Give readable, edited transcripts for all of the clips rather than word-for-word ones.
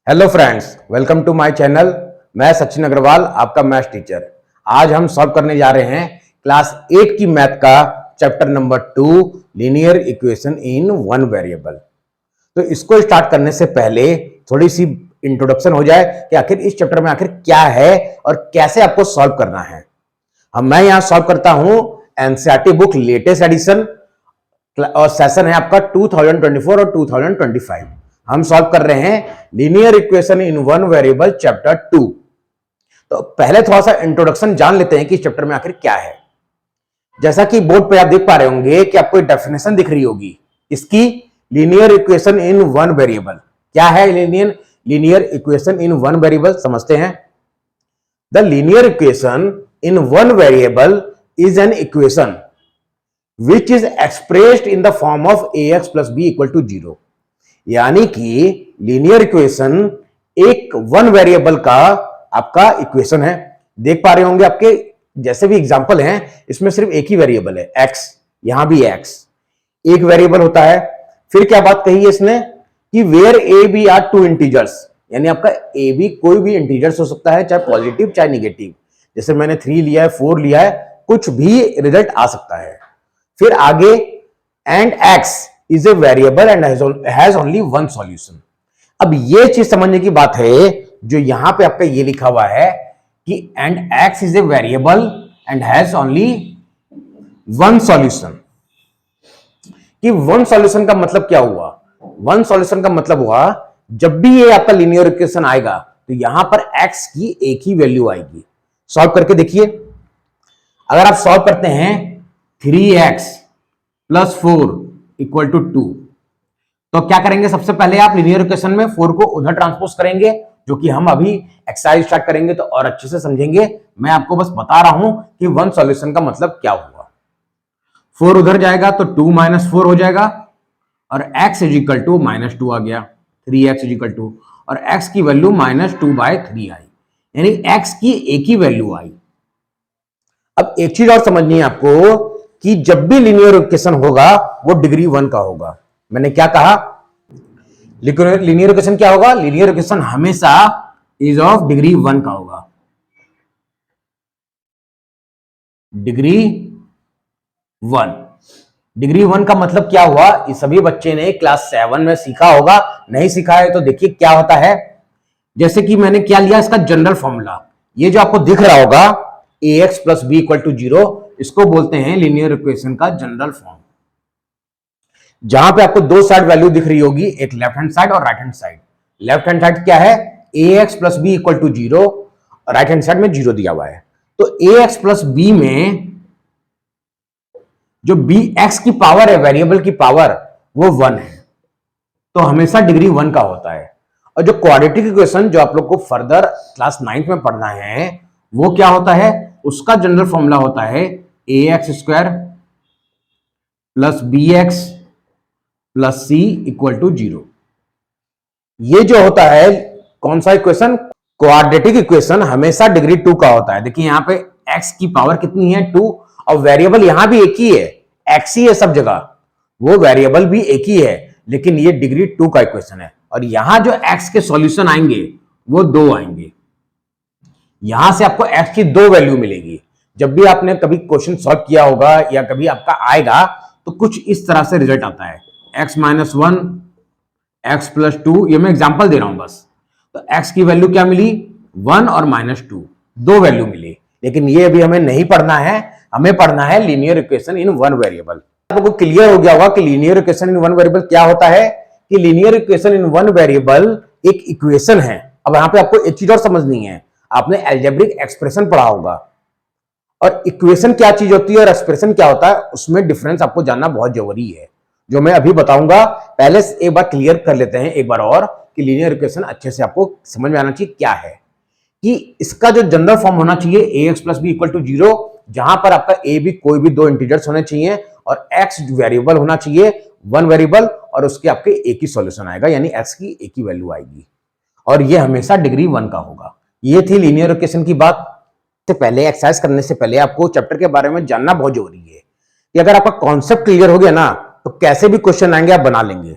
Hello friends, welcome to my channel. मैं सचिन अग्रवाल, आपका maths teacher. आज हम सॉल्व करने जा रहे हैं क्लास 8 की मैथ का chapter number 2, linear equation in one variable. तो इसको स्टार्ट करने से पहले थोड़ी सी इंट्रोडक्शन हो जाए कि आखिर इस चैप्टर में आखिर क्या है और कैसे आपको सॉल्व करना है। मैं यहां सॉल्व करता हूं एनसीईआरटी बुक लेटेस्ट एडिशन और सेशन है आपका 2024 और 2025। हम सॉल्व कर रहे हैं linear equation in one variable chapter 2। तो पहले थोड़ा सा इंट्रोडक्शन जान लेते हैं कि इस चैप्टर में आखिर क्या है। जैसा कि बोर्ड पे आप देख पा रहे होंगे कि आपको डेफिनेशन दिख रही होगी इसकी, linear equation in one variable. क्या है linear equation in one variable, समझते हैं। The linear equation in one variable is an equation which is expressed in the form of ax plus b equal to 0। यानी कि linear equation एक one variable का आपका equation है। देख पा रहे होंगे आपके जैसे भी एग्जांपल हैं, इसमें सिर्फ एक ही वेरिएबल है x, यहां भी x एक वेरिएबल होता है। फिर क्या बात कही है इसने कि where a b are two integers, यानी आपका ए बी कोई भी इंटीजर्स हो सकता है, चाहे पॉजिटिव चाहे निगेटिव। जैसे मैंने 3 लिया है, 4 लिया है, कुछ भी रिजल्ट आ सकता है। फिर आगे and x is a variable and has only one solution. अब ये चीज समझने की बात है जो यहां पे आपका ये लिखा हुआ है कि and x is a variable and has only one solution. कि वन सॉल्यूशन का मतलब क्या हुआ? वन सॉल्यूशन का मतलब हुआ जब भी ये आपका लीनियर इक्वेशन आएगा तो यहां पर x की एक ही वैल्यू आएगी। सॉल्व करके देखिए। अगर आप सॉल्व करते हैं 3x प्लस 4 इक्वल टू 2, तो क्या करेंगे? सबसे पहले आप लीनियर इक्वेशन में 4 को उधर ट्रांसपोज करेंगे, जो कि हम अभी एक्सरसाइज स्टार्ट करेंगे तो और अच्छे से समझेंगे। मैं आपको बस बता रहा हूं कि वन सॉल्यूशन का मतलब क्या हुआ। 4 उधर जाएगा तो 2 माइनस 4 हो जाएगा और x इज इक्वल टू -2 आ गया। 3x इज इक्वल टू, और x की वैल्यू -2/3 आई, यानी x की एक ही वैल्यू आई। अब एक चीज और समझनी है आपको कि जब भी लीनियर इक्वेशन होगा वो डिग्री 1 का होगा। मैंने क्या कहा? लीनियर इक्वेशन क्या होगा? लीनियर इक्वेशन हमेशा इज ऑफ डिग्री 1 का होगा। डिग्री 1। डिग्री 1 का मतलब क्या हुआ? ये सभी बच्चे ने क्लास 7 में सीखा होगा। नहीं सीखा है तो देखिए क्या होता है। जैसे कि मैंने क्या लिया, इसका जनरल फॉर्मूला, ये जो आपको दिख रहा होगा ax plus b equal to 0, इसको बोलते हैं लीनियर इक्वेशन का जनरल फॉर्म। जहां पे आपको दो साइड वैल्यू दिख रही होगी, एक लेफ्ट हैंड साइड और right hand side. Left hand side क्या है? ax plus b equal to 0, right hand side में 0 दिया हुआ है। तो ax प्लस बी में जो b x की पावर है, वेरिएबल की पावर, वो 1 है, तो हमेशा डिग्री 1 का होता है। और जो क्वाड्रेटिक इक्वेशन जो आप लोग को फर्दर क्लास 9th में पढ़ना है, वो क्या होता है? उसका जनरल फॉर्मूला होता है ax square plus bx plus c equal to 0। ये जो होता है कौन सा इक्वेशन? क्वाड्रेटिक इक्वेशन हमेशा डिग्री 2 का होता है। देखिए यहां पे x की पावर कितनी है? 2, और वेरिएबल यहां भी एक ही है, x ही है सब जगह, वो वेरिएबल भी एक ही है, लेकिन ये डिग्री 2 का इक्वेशन है। और यहां जो x के सॉल्यूशन आएंगे वो 2 आएंगे। यहां से आपको x की 2 वैल्यू मिलेगी। जब भी आपने कभी क्वेश्चन सॉल्व किया होगा या कभी आपका आएगा तो कुछ इस तरह से रिजल्ट आता है, x माइनस 1, x प्लस 2। ये मैं एग्जांपल दे रहा हूं बस। तो x की वैल्यू क्या मिली? 1 और -2, 2 वैल्यू मिली। लेकिन ये अभी हमें नहीं पढ़ना है, हमें पढ़ना है linear equation in one variable. आपको क्लियर हो गया होगा कि linear equation in one variable क्या होता है। कि linear equation in one variable एक इक्वेशन है। अब यहां पे आपको एक चीज और समझनी है, आपने अलजेब्रिक एक्सप्रेशन पढ़ा होगा, और इक्वेशन क्या चीज होती है और एक्सप्रेशन क्या होता है, उसमें डिफरेंस आपको जानना बहुत जरूरी है, जो मैं अभी बताऊंगा। पहले एक बार क्लियर कर लेते हैं एक बार और कि लीनियर इक्वेशन अच्छे से आपको समझ में आना चाहिए क्या है। कि इसका जो जनरल फॉर्म होना चाहिए ax plus b equal to 0, जहां पर आपका a b कोई भी 2 इंटीजर्स होने चाहिए और x वेरिएबल होना चाहिए, 1 वेरिएबल, और उसके आपके एक ही सॉल्यूशन आएगा, यानी x की एक ही वैल्यू आएगी, और ये हमेशा डिग्री 1 का होगा। ये थी लीनियर इक्वेशन की बात। से पहले एक्सरसाइज करने से पहले आपको चैप्टर के बारे में जानना बहुत जरूरी है कि अगर आपका कॉन्सेप्ट क्लियर हो गया ना तो कैसे भी क्वेश्चन आएंगे आप बना लेंगे।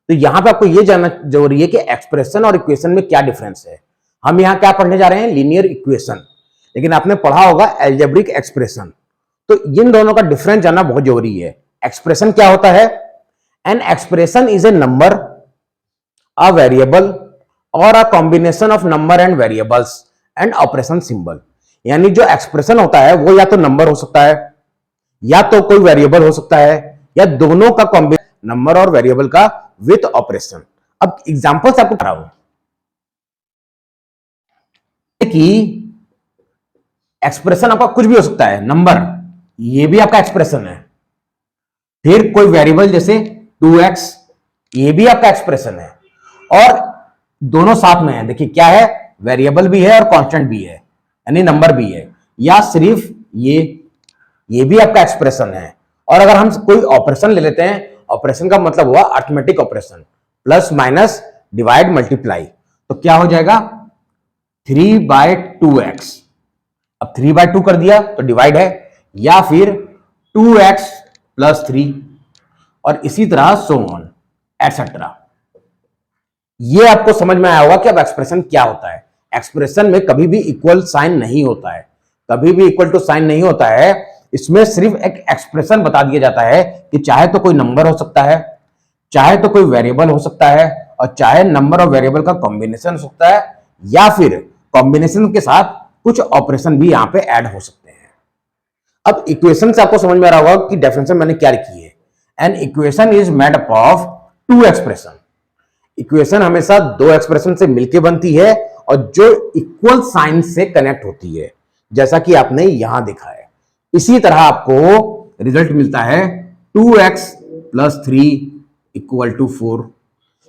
तो यहां पे आपको ये जानना जरूरी है कि एक्सप्रेशन और इक्वेशन में क्या डिफरेंस है। हम यहां क्या पढ़ने जा रहे हैं, लीनियर इक्वेशन, लेकिन आपने पढ़ा होगा एल्जेब्रिक एक्सप्रेशन। तो इन दोनों का डिफरेंस जानना बहुत जरूरी है। एक्सप्रेशन क्या होता है, an expression is a number, a variable or a combination of number and variables and operation symbol. यानी जो एक्सप्रेशन होता है वो या तो नंबर हो सकता है, या तो कोई वेरिएबल हो सकता है, या दोनों का कॉम्बिनेशन नंबर और वेरिएबल का विथ ऑपरेशन। अब एग्जांपल से आपको बता रहा हूं कि एक्सप्रेशन आपका कुछ भी हो सकता है, नंबर ये भी आपका एक्सप्रेशन है, फिर कोई वेरिएबल जैसे 2x ये भी आपका एक्सप्रेशन है, और दोनों साथ में है। देखिए क्या है, वेरिएबल भी है और कांस्टेंट भी है, यानी नंबर भी है, या सिर्फ ये भी आपका एक्सप्रेशन है। और अगर हम कोई ऑपरेशन ले लेते हैं, ऑपरेशन का मतलब हुआ arithmetic operation, plus minus divide multiply, तो क्या हो जाएगा 3/2x। अब 3/2 कर दिया तो डिवाइड है, या फिर 2x + 3, और इसी तरह सो ऑन एटसेट्रा। ये आपको समझ में आया होगा कि अब एक्सप्रेशन क्या होता है। एक्सप्रेशन में कभी भी इक्वल साइन नहीं होता है, कभी भी इक्वल टू साइन नहीं होता है। इसमें सिर्फ एक एक्सप्रेशन बता दिया जाता है कि चाहे तो कोई नंबर हो सकता है, चाहे तो कोई वेरिएबल हो सकता है, और चाहे नंबर और वेरिएबल का कॉम्बिनेशन हो सकता है, या फिर कॉम्बिनेशन के साथ कुछ ऑपरेशन भी यहां पे ऐड हो सकते हैं। अब इक्वेशन से आपको समझ में आ रहा होगा कि डेफिनेशन मैंने क्या लिखी है। An equation is made up of two expression. Equation हमेशा दो एक्सप्रेशन से मिलकर बनती है और जो इक्वल साइन से कनेक्ट होती है, जैसा कि आपने यहां देखा है। इसी तरह आपको रिजल्ट मिलता है 2x + 3 = 4।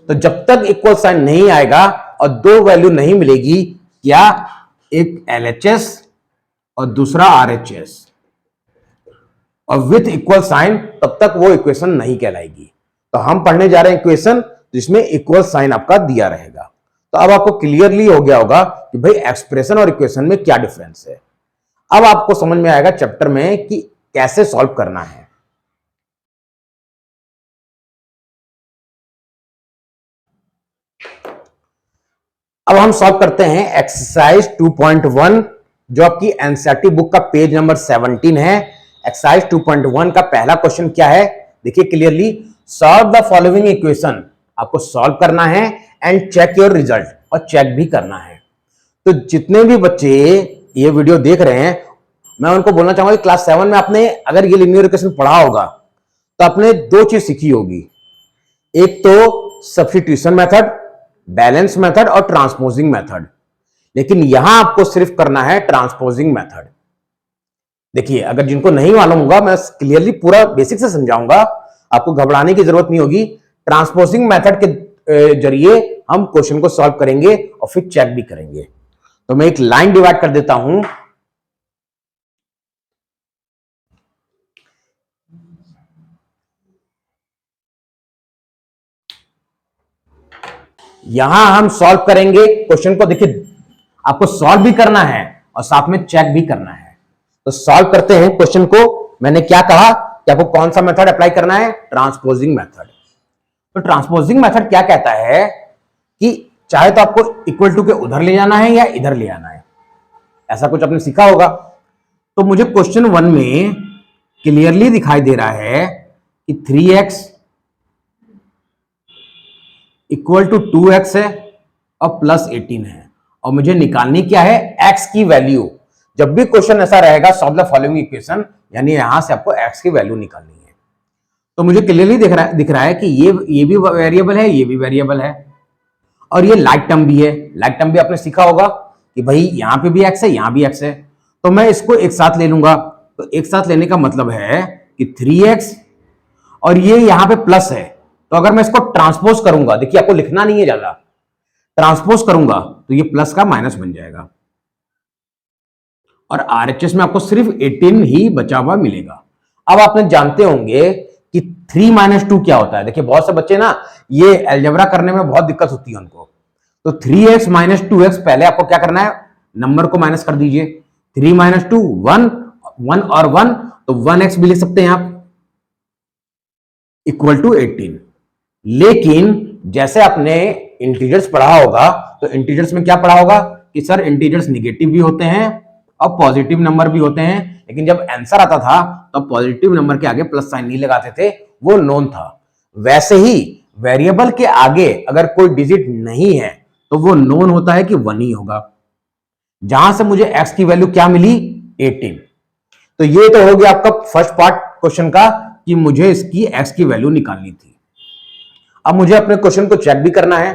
तो जब तक इक्वल साइन नहीं आएगा और दो वैल्यू नहीं मिलेगी, क्या एक LHS और दूसरा RHS, और विथ इक्वल साइन, तब तक वो इक्वेशन नहीं कहलाएगी। तो हम पढ़ने जा रहे हैं इक्वेशन जिसमें इक्वल साइन आपका दिया रहेगा। तो अब आपको क्लियरली हो गया होगा कि भाई एक्सप्रेशन और इक्वेशन में क्या डिफरेंस है। अब आपको समझ में आएगा चैप्टर में कि कैसे सॉल्व करना है। अब हम सॉल्व करते हैं एक्सरसाइज 2.1, जो आपकी एनसीईआरटी बुक का पेज नंबर 17 है। एक्सरसाइज 2.1 का पहला क्वेश्चन क्या है, देखिए clearly, solve the following equation. आपको सॉल्व करना है एंड चेक योर रिजल्ट, और चेक भी करना है। तो जितने भी बच्चे ये वीडियो देख रहे हैं, मैं उनको बोलना चाहूंगा कि क्लास 7 में आपने अगर ये लीनियर इक्वेशन पढ़ा होगा तो आपने दो चीज सीखी होगी। एक तो सब्स्टिट्यूशन मेथड, बैलेंस मेथड और ट्रांसपोजिंग मेथड। लेकिन यहां आपको सिर्फ करना है ट्रांसपोजिंग मेथड। देखिए अगर जिनको नहीं मालूम होगा, मैं क्लियरली पूरा बेसिक से समझाऊंगा, आपको घबराने की जरूरत नहीं होगी। ट्रांसपोजिंग मेथड के जरिए हम क्वेश्चन को सॉल्व करेंगे और फिर चेक भी करेंगे। तो मैं एक लाइन डिवाइड कर देता हूं। यहां हम सॉल्व करेंगे क्वेश्चन को। देखिए आपको सॉल्व भी करना है और साथ में चेक भी करना है। तो सॉल्व करते हैं क्वेश्चन को। मैंने क्या कहा कि आपको कौन सा मेथड अप्लाई करना है, ट्रांसपोजिंग मेथड। तो ट्रांसपोजिंग मेथड क्या कहता है कि चाहे तो आपको इक्वल टू के उधर ले जाना है या इधर ले आना है, ऐसा कुछ आपने सीखा होगा। तो मुझे क्वेश्चन 1 में क्लियरली दिखाई दे रहा है कि 3x = 2x है और +18 है, और मुझे निकालनी क्या है, x की वैल्यू। जब भी क्वेश्चन ऐसा रहेगा सॉल्व द फॉलोइंग इक्वेशन, यानी यहां से आपको x की वैल्यू निकालनी है। तो मुझे क्लियरली दिख रहा है कि ये भी वेरिएबल है, ये भी वेरिएबल है, और ये लाइक टर्म भी है। लाइक टर्म भी आपने सीखा होगा कि भाई यहां पे भी x है, यहां भी x है। तो मैं इसको एक साथ ले लूंगा। तो एक साथ लेने का मतलब है कि 3x, और ये यहां पे प्लस है, तो अगर मैं इसको ट्रांसपोज करूंगा, देखिए आपको लिखना नहीं है ज्यादा, ट्रांसपोज करूंगा तो ये प्लस का माइनस बन जाएगा, और RHS में आपको सिर्फ 18 ही बचा हुआ मिलेगा। अब आपने जानते होंगे कि 3 - 2 क्या होता है। देखिए बहुत से बच्चे ना ये अलजेब्रा करने में बहुत दिक्कत होती है उनको। तो 3x - 2x, पहले आपको क्या करना है, नंबर को माइनस कर दीजिए। 3 - 2 1, 1 और 1, तो 1x भी लिख सकते हैं आप, = 18। लेकिन जैसे आपने इंटीजर्स पढ़ा होगा तो इंटीजर्स में क्या पढ़ा होगा कि सर इंटीजर्स निगेटिव भी होते हैं और पॉजिटिव नंबर भी होते हैं, लेकिन जब आंसर आता था तो पॉजिटिव नंबर के आगे प्लस साइन नहीं लगाते थे, वो नोन था। वैसे ही वेरिएबल के आगे अगर कोई डिजिट नहीं है तो वो नोन होता है कि 1 ही होगा। जहां से मुझे x की वैल्यू क्या मिली 18। तो ये तो हो गया आपका फर्स्ट पार्ट क्वेश्चन का कि मुझे इसकी x की वैल्यू निकालनी थी। अब मुझे अपने क्वेश्चन को चेक भी करना है।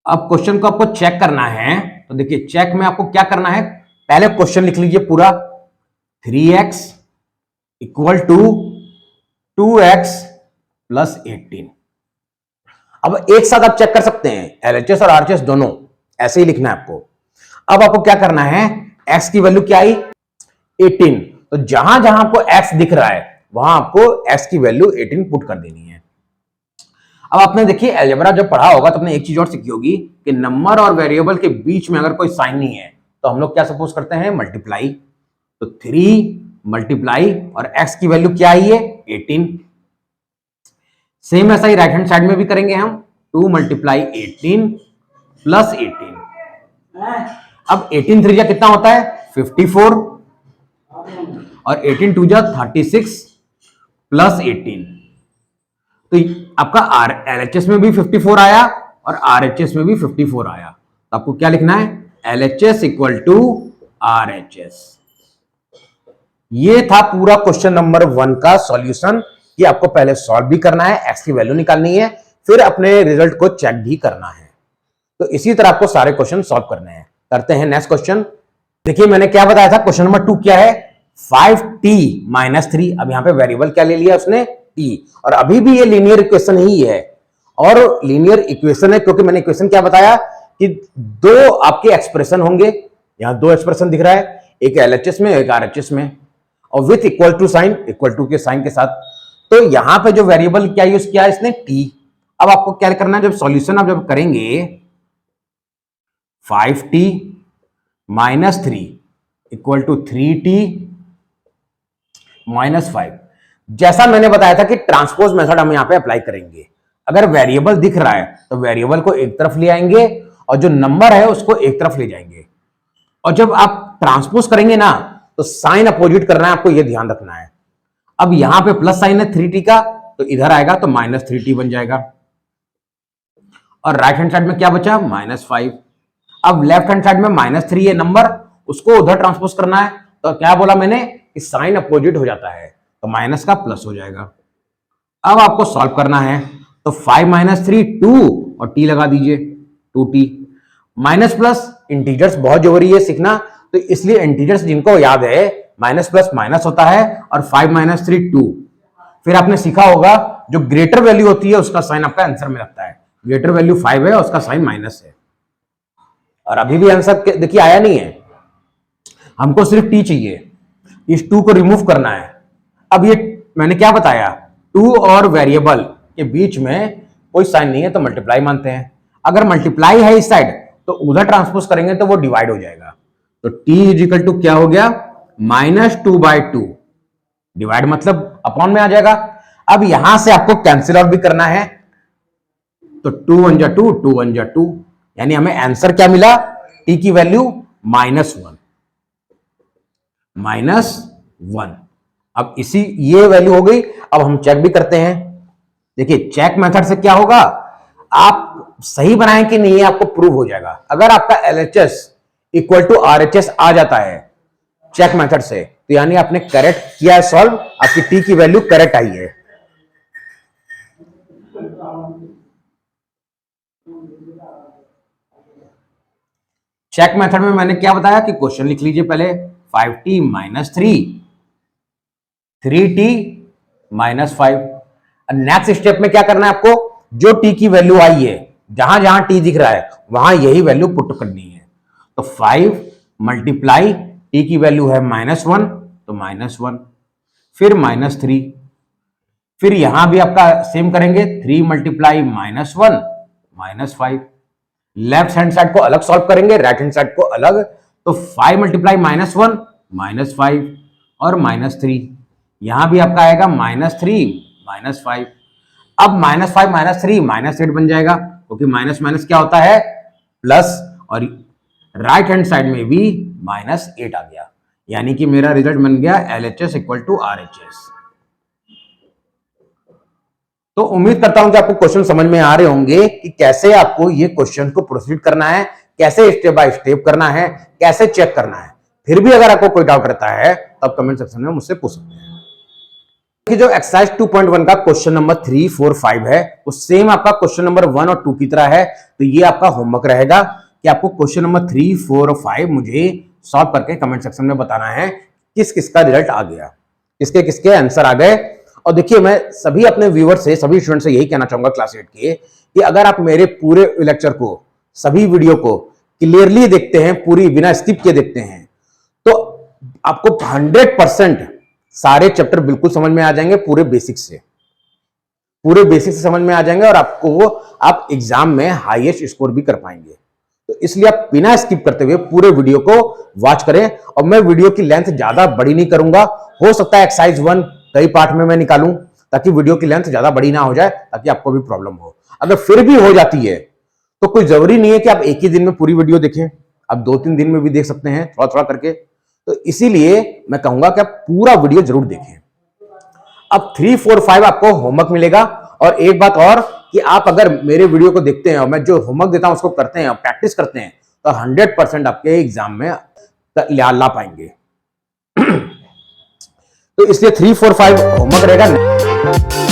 अब क्वेश्चन को आपको चेक करना है तो देखिए चेक में आपको क्या करना है, पहले क्वेश्चन लिख लीजिए पूरा। 3x equal to 2x plus 18। अब एक साथ आप चेक कर सकते हैं LHS और RHS दोनों, ऐसे ही लिखना है आपको। अब आपको क्या करना है, x की वैल्यू क्या आई 18, तो जहां जहां आपको x दिख रहा है वहां आपको x की वैल्यू 18 पुट कर देनी है। अब आपने देखिए अलजेब्रा जब पढ़ा होगा तो आपने एक चीज और सीखी होगी कि नंबर और वेरिएबल के बीच में अगर कोई साइन नहीं है तो हम लोग क्या सपोज करते हैं, मल्टीप्लाई। तो 3 मल्टीप्लाई और x की वैल्यू क्या आई है 18। सेम ऐसा ही राइट हैंड साइड में भी करेंगे हम, 2 मल्टीप्लाई 18 प्लस 18। अब 18 3 जा कितना होता है 54 और 18 2 जा 36 प्लस 18। तो आपका LHS में भी 54 आया और RHS में भी 54 आया। तो आपको क्या लिखना है, LHS इक्वल टू RHS। ये था पूरा क्वेश्चन नंबर 1 का सॉल्यूशन कि आपको पहले सॉल्व भी करना है, x की वैल्यू निकालनी है, फिर अपने रिजल्ट को चेक भी करना है। तो इसी तरह आपको सारे क्वेश्चन सॉल्व करने हैं। करते हैं नेक्स्ट क्वेश्चन। देखिए मैंने क्या बताया था, क्वेश्चन नंबर 2 क्या है 5t माइनस 3। अब यहां पे वेरिएबल क्या ले लिया उसने t, और अभी भी ये लीनियर इक्वेशन ही है। और लीनियर इक्वेशन है क्योंकि मैंने इक्वेशन क्या बताया कि दो आपके एक्सप्रेशन होंगे। यहां दो एक्सप्रेशन दिख रहा है, एक LHS में एक RHS में, और with equal to sign, equal to के साइन के साथ। तो यहां पे जो वेरिएबल क्या यूज किया है इसने t। अब आपको क्या करना है, जब सॉल्यूशन आप जब करेंगे 5t minus 3 equal to 3t minus 5, जैसा मैंने बताया था कि ट्रांसपोज मेथड हम यहां पे अप्लाई करेंगे। अगर वेरिएबल दिख रहा है तो वेरिएबल को एक तरफ ले आएंगे और जो नंबर है उसको एक तरफ ले जाएंगे। और जब आप ट्रांसपोज करेंगे ना तो साइन अपोजिट करना है, आपको यह ध्यान रखना है। अब यहां पे प्लस साइन है 3t का, तो इधर आएगा तो माइनस 3t बन जाएगा। और राइट हैंड साइड में क्या बचा माइनस 5। अब लेफ्ट हैंड साइड में माइनस 3 है नंबर, उसको उधर ट्रांसपोज करना है। तो क्या बोला मैंने कि साइन अपोजिट हो जाता है, तो माइनस का प्लस हो जाएगा। अब आपको सॉल्व करना है तो 5 माइनस 3 2 और t लगा दीजिए 2t। माइनस प्लस इंटीजर्स बहुत जरूरी है सीखना, तो इसलिए इंटीजर्स जिनको याद है माइनस प्लस माइनस होता है और 5 माइनस 3 2। फिर आपने सीखा होगा जो ग्रेटर वैल्यू होती है उसका साइन आपका आंसर में लगता है। ग्रेटर वैल्यू 5 है, उसका साइन माइनस है। और अभी भी आंसर देखिए आया नहीं है, हमको सिर्फ t चाहिए, इस 2 को रिमूव करना है। अब ये मैंने क्या बताया, 2 और वेरिएबल के बीच में कोई साइन नहीं है तो मल्टीप्लाई मानते हैं। अगर मल्टीप्लाई है इस साइड तो उधर ट्रांसपोज करेंगे तो वो डिवाइड हो जाएगा। तो t इजिकल टू क्या हो गया -2/2, डिवाइड मतलब अपॉन में आ जाएगा। अब यहां से आपको कैंसिल आउट भी करना है, तो 2 1 जा 2 2 1 जा 2, यानी हमें आंसर क्या मिला, t की वैल्यू -1। अब इसी ये वैल्यू हो गई। अब हम चेक भी करते हैं। देखिए चेक मेथड से क्या होगा, आप सही बनाएं कि नहीं आपको प्रूव हो जाएगा। अगर आपका LHS इक्वल टू RHS आ जाता है चेक मेथड से, तो यानी आपने करेक्ट किया है सॉल्व, आपकी t की वैल्यू करेक्ट आई है। चेक मेथड में मैंने क्या बताया कि क्वेश्चन लिख लीजिए पहले 5t minus 3 3t minus 5। Next step में क्या करना है आपको, जो t की वैल्यू आई है जहां जहां t दिख रहा है वहां यही वैल्यू पुट करनी है। तो 5 मल्टीप्लाई t की वैल्यू है -1 तो -1, फिर -3, फिर यहां भी आपका सेम करेंगे 3 मल्टीप्लाई -1 -5। लेफ्ट हैंड साइड को अलग सॉल्व करेंगे, राइट हैंड साइड को अलग। तो 5 मल्टीप्लाई -1 -5 और -3, यहां भी आपका आएगा -3 -5। अब -5 -3 -8 बन जाएगा, क्योंकि माइनस माइनस क्या होता है प्लस, और राइट हैंड साइड में भी -8 आ गया, यानी कि मेरा रिजल्ट बन गया LHS इक्वल टू RHS। तो उम्मीद करता हूं कि आपको क्वेश्चन समझ में आ रहे होंगे कि कैसे आपको ये क्वेश्चन को प्रोसीड करना है, कैसे स्टेप बाय स्टेप करना है, कैसे चेक करना है। फिर भी अगर आपको कोई डाउट रहता है तब कमेंट सेक्शन में मुझसे पूछ सकते हैं। कि जो एक्सरसाइज 2.1 का क्वेश्चन नंबर 3, 4, 5 है वो सेम आपका क्वेश्चन नंबर 1 और 2 की तरह है। तो ये आपका होमवर्क रहेगा कि आपको क्वेश्चन नंबर 3, 4 और 5 मुझे सॉल्व करके कमेंट सेक्शन में बताना है किस किस का रिजल्ट आ गया, किसके किसके आंसर आ गए। और देखिए, मैं सभी अपने व्यूअर से, सभी स्टूडेंट से यही कहना चाहूंगा क्लास 8 के, कि अगर आप मेरे पूरे लेक्चर को, सभी वीडियो को क्लियरली देखते हैं, पूरी बिना स्किप किए देखते हैं, तो आपको 100% सारे चैप्टर बिल्कुल समझ में आ जाएंगे, पूरे बेसिक से समझ में आ जाएंगे, और आपको आप एग्जाम में हाईएस्ट स्कोर भी कर पाएंगे। तो इसलिए आप बिना स्किप करते हुए पूरे वीडियो को वॉच करें। और मैं वीडियो की लेंथ ज्यादा बड़ी नहीं करूंगा, हो सकता है एक्सरसाइज 1 कई पार्ट में मैं निकालूं, ताकि वीडियो की लेंथ ज्यादा बड़ी ना हो जाए, ताकि आपको भी प्रॉब्लम हो। अगर फिर भी हो जाती है तो कोई जरूरी नहीं है कि आप एक ही दिन में पूरी वीडियो देखें, आप 2-3 दिन में भी देख सकते हैं, थोड़ा थोड़ा करके। तो इसीलिए मैं कहूंगा कि आप पूरा वीडियो जरूर देखें। अब 3, 4, 5 आपको होमवर्क मिलेगा। और एक बात और, कि आप अगर मेरे वीडियो को देखते हैं और मैं जो होमवर्क देता हूं उसको करते हैं, प्रैक्टिस करते हैं, तो 100% आपके एग्जाम में ला पाएंगे। तो इसलिए 3, 4, 5 होमवर्क रहेगा।